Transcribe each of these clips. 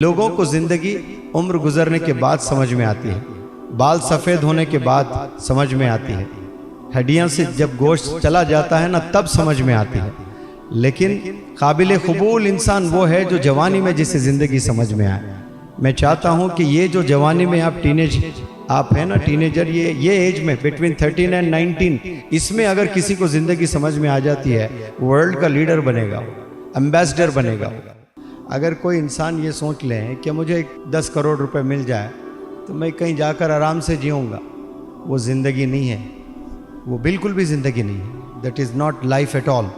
लोगों को जिंदगी उम्र गुजरने के बाद समझ में आती है, बाल सफ़ेद होने के बाद समझ में आती है, हड्डियां से जब गोश्त चला जाता है ना तब समझ में आती है। लेकिन काबिल कबूल इंसान वो है जो जवानी में जिसे ज़िंदगी समझ में आए। मैं चाहता हूँ कि ये जो जवानी में आप हैं ना टीनेजर, ये एज में बिटवीन 13 एंड 19, इसमें अगर किसी को ज़िंदगी समझ में आ जाती है, वर्ल्ड का लीडर बनेगा, एम्बेसडर बनेगा। अगर कोई इंसान ये सोच ले कि मुझे 10 करोड़ रुपए मिल जाए तो मैं कहीं जाकर आराम से जीऊँगा, वो ज़िंदगी नहीं है, वो बिल्कुल भी ज़िंदगी नहीं है। That is not life at all.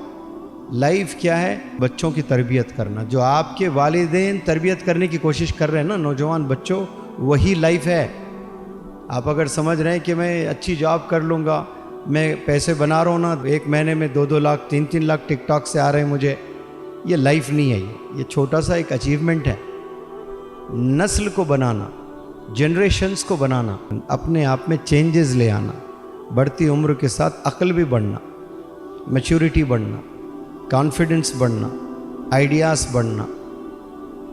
Life क्या है? बच्चों की तरबियत करना, जो आपके वालिदैन तरबियत करने की कोशिश कर रहे हैं ना नौजवान बच्चों, वही लाइफ है। आप अगर समझ रहे हैं कि मैं अच्छी जॉब कर लूँगा, मैं पैसे बना रहा हूँ ना, 1 महीने में 2-2 लाख 3-3 लाख टिकटॉक से आ रहे हैं मुझे, ये लाइफ नहीं है। ये छोटा सा एक अचीवमेंट है। नस्ल को बनाना, जनरेशन्स को बनाना, अपने आप में चेंजेस ले आना, बढ़ती उम्र के साथ अक्ल भी बढ़ना, मैच्योरिटी बढ़ना, कॉन्फिडेंस बढ़ना, आइडियाज़ बढ़ना,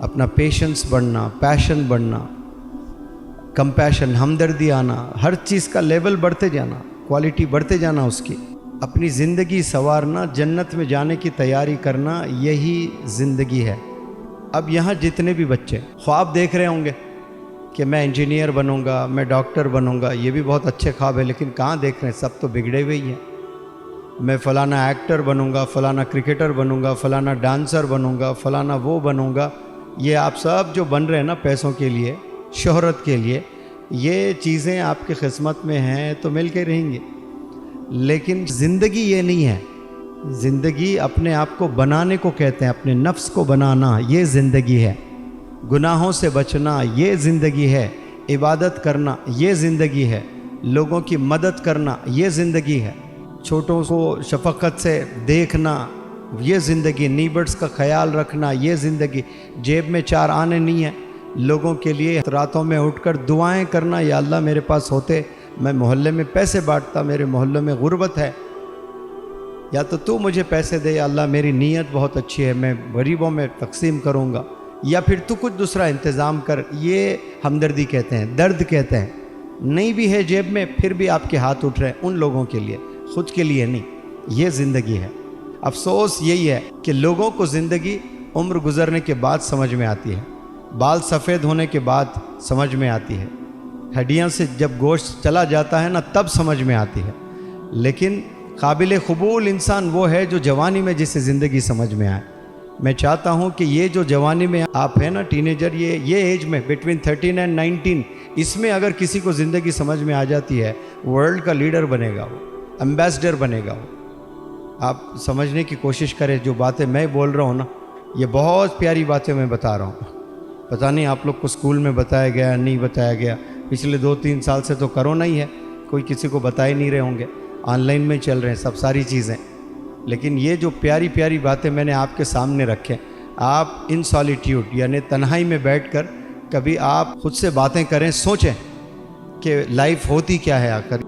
अपना पेशेंस बढ़ना, पैशन बढ़ना, कंपैशन, हमदर्दी आना, हर चीज़ का लेवल बढ़ते जाना, क्वालिटी बढ़ते जाना उसकी, अपनी ज़िंदगी संवारना, जन्नत में जाने की तैयारी करना, यही ज़िंदगी है। अब यहाँ जितने भी बच्चे ख्वाब देख रहे होंगे कि मैं इंजीनियर बनूंगा, मैं डॉक्टर बनूंगा, ये भी बहुत अच्छे ख्वाब है, लेकिन कहाँ देख रहे हैं, सब तो बिगड़े हुए ही हैं। मैं फ़लाना एक्टर बनूंगा, फ़लाना क्रिकेटर बनूंगा, फ़लाना डांसर बनूंगा, फ़लाना वो बनूंगा, ये आप सब जो बन रहे हैं ना पैसों के लिए, शोहरत के लिए, ये चीज़ें आपकी किस्मत में हैं तो मिल के रहेंगी। लेकिन ज़िंदगी ये नहीं है। ज़िंदगी अपने आप को बनाने को कहते हैं, अपने नफ्स को बनाना, ये ज़िंदगी है। गुनाहों से बचना, ये ज़िंदगी है। इबादत करना, ये ज़िंदगी है। लोगों की मदद करना, ये ज़िंदगी है। छोटों को शफ़क़त से देखना, ये ज़िंदगी। नीबर्ड्स का ख्याल रखना, ये ज़िंदगी। जेब में 4 आने नहीं है, लोगों के लिए रातों में उठकर दुआएं करना, या अल्लाह मेरे पास होते मैं मोहल्ले में पैसे बांटता, मेरे मोहल्ले में गुर्बत है, या तो तू मुझे पैसे दे, या अल्लाह मेरी नीयत बहुत अच्छी है, मैं गरीबों में तकसीम करूँगा, या फिर तू कुछ दूसरा इंतज़ाम कर। ये हमदर्दी कहते हैं, दर्द कहते हैं। नहीं भी है जेब में फिर भी आपके हाथ उठ रहे हैं उन लोगों के लिए, खुद के लिए नहीं। ये ज़िंदगी है। अफसोस यही है कि लोगों को ज़िंदगी उम्र गुजरने के बाद समझ में आती है, बाल सफ़ेद होने के बाद समझ में आती है, हड्डियां से जब गोश्त चला जाता है ना तब समझ में आती है। लेकिन काबिल कबूल इंसान वो है जो जवानी में जिसे ज़िंदगी समझ में आए। मैं चाहता हूँ कि ये जो जवानी में आप हैं ना टीनेजर, ये एज में बिटवीन 13 एंड 19, इसमें अगर किसी को ज़िंदगी समझ में आ जाती है, वर्ल्ड का लीडर बनेगा, वो एम्बेसडर बनेगा। वो आप समझने की कोशिश करें। जो बातें मैं बोल रहा हूँ ना, ये बहुत प्यारी बातें मैं बता रहा हूँ। पता नहीं आप लोग को स्कूल में बताया गया, नहीं बताया गया। पिछले 2-3 साल से तो कोरोना ही है, कोई किसी को बता ही नहीं रहे होंगे, ऑनलाइन में चल रहे हैं सब सारी चीज़ें। लेकिन ये जो प्यारी प्यारी बातें मैंने आपके सामने रखें, आप इन सॉलिट्यूड यानी तन्हाई में बैठकर कभी आप खुद से बातें करें, सोचें कि लाइफ होती क्या है आकर।